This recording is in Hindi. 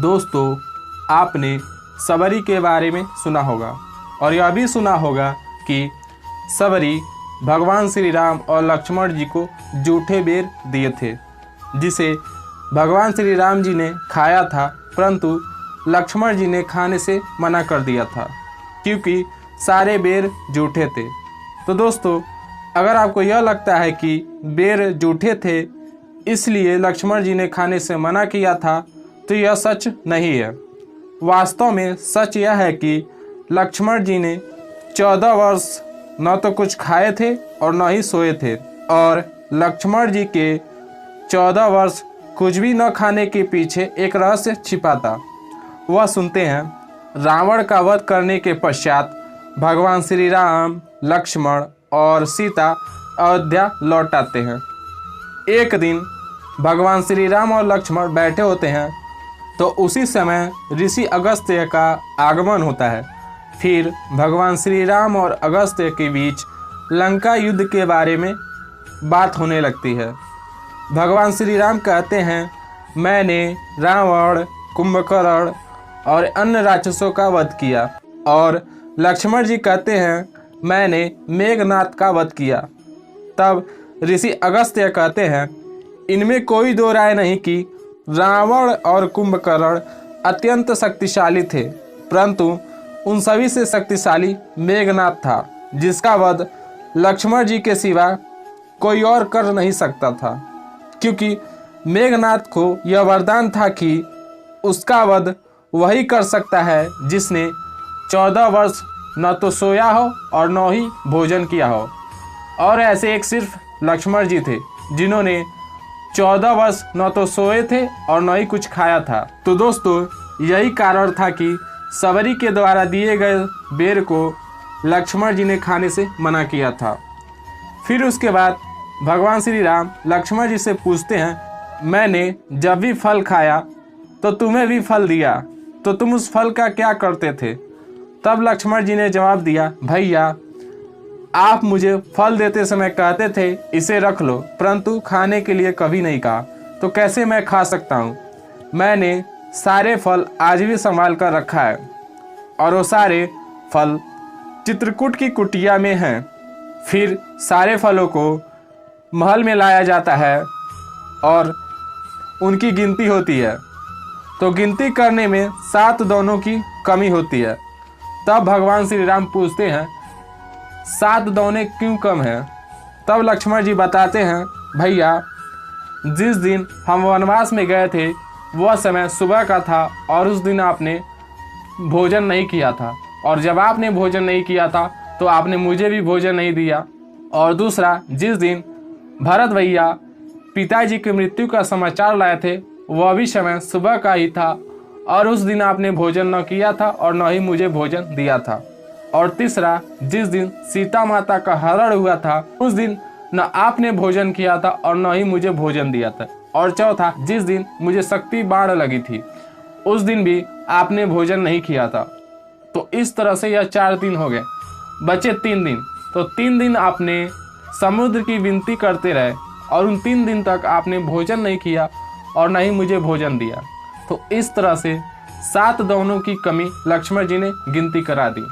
दोस्तों, आपने सबरी के बारे में सुना होगा और यह भी सुना होगा कि सबरी भगवान श्री राम और लक्ष्मण जी को जूठे बेर दिए थे, जिसे भगवान श्री राम जी ने खाया था, परंतु लक्ष्मण जी ने खाने से मना कर दिया था क्योंकि सारे बेर जूठे थे। तो दोस्तों, अगर आपको यह लगता है कि बेर जूठे थे इसलिए लक्ष्मण जी ने खाने से मना किया था, तो यह सच नहीं है। वास्तव में सच यह है कि लक्ष्मण जी ने 14 वर्ष न तो कुछ खाए थे और न ही सोए थे, और लक्ष्मण जी के 14 वर्ष कुछ भी न खाने के पीछे एक रहस्य छिपा था। वह सुनते हैं। रावण का वध करने के पश्चात भगवान श्री राम, लक्ष्मण और सीता अयोध्या लौट आते हैं। एक दिन भगवान श्री राम और लक्ष्मण बैठे होते हैं तो उसी समय ऋषि अगस्त्य का आगमन होता है। फिर भगवान श्री राम और अगस्त्य के बीच लंका युद्ध के बारे में बात होने लगती है। भगवान श्री राम कहते हैं, मैंने रावण, कुंभकर्ण और अन्य राक्षसों का वध किया, और लक्ष्मण जी कहते हैं, मैंने मेघनाद का वध किया। तब ऋषि अगस्त्य कहते हैं, इनमें कोई दो राय नहीं कि रावण और कुंभकर्ण अत्यंत शक्तिशाली थे, परंतु उन सभी से शक्तिशाली मेघनाद था, जिसका वध लक्ष्मण जी के सिवा कोई और कर नहीं सकता था, क्योंकि मेघनाद को यह वरदान था कि उसका वध वही कर सकता है जिसने 14 वर्ष न तो सोया हो और न ही भोजन किया हो। और ऐसे एक सिर्फ लक्ष्मण जी थे जिन्होंने 14 वर्ष न तो सोए थे और न ही कुछ खाया था। तो दोस्तों, यही कारण था कि सबरी के द्वारा दिए गए बेर को लक्ष्मण जी ने खाने से मना किया था। फिर उसके बाद भगवान श्री राम लक्ष्मण जी से पूछते हैं, मैंने जब भी फल खाया तो तुम्हें भी फल दिया, तो तुम उस फल का क्या करते थे? तब लक्ष्मण जी ने जवाब दिया, भैया आप मुझे फल देते समय कहते थे इसे रख लो, परंतु खाने के लिए कभी नहीं कहा, तो कैसे मैं खा सकता हूँ? मैंने सारे फल आज भी संभाल कर रखा है, और वो सारे फल चित्रकूट की कुटिया में हैं। फिर सारे फलों को महल में लाया जाता है और उनकी गिनती होती है, तो गिनती करने में 7 दानों की कमी होती है। तब भगवान श्री राम पूछते हैं, 7 दाने क्यों कम हैं? तब लक्ष्मण जी बताते हैं, भैया जिस दिन हम वनवास में गए थे वह समय सुबह का था, और उस दिन आपने भोजन नहीं किया था, और जब आपने भोजन नहीं किया था तो आपने मुझे भी भोजन नहीं दिया। और दूसरा, जिस दिन भरत भैया पिताजी की मृत्यु का समाचार लाए थे वह भी समय सुबह का ही था, और उस दिन आपने भोजन न किया था और न ही मुझे भोजन दिया था। और तीसरा, जिस दिन सीता माता का हरण हुआ था उस दिन न आपने भोजन किया था और न ही मुझे भोजन दिया था। और चौथा, जिस दिन मुझे शक्ति बाढ़ लगी थी उस दिन भी आपने भोजन नहीं किया था। तो इस तरह से यह 4 दिन हो गए, बचे 3 दिन। तो 3 दिन आपने समुद्र की विनती करते रहे, और उन 3 दिन तक आपने भोजन नहीं किया और न ही मुझे भोजन दिया। तो इस तरह से 7 दानों की कमी लक्ष्मण जी ने गिनती करा दी।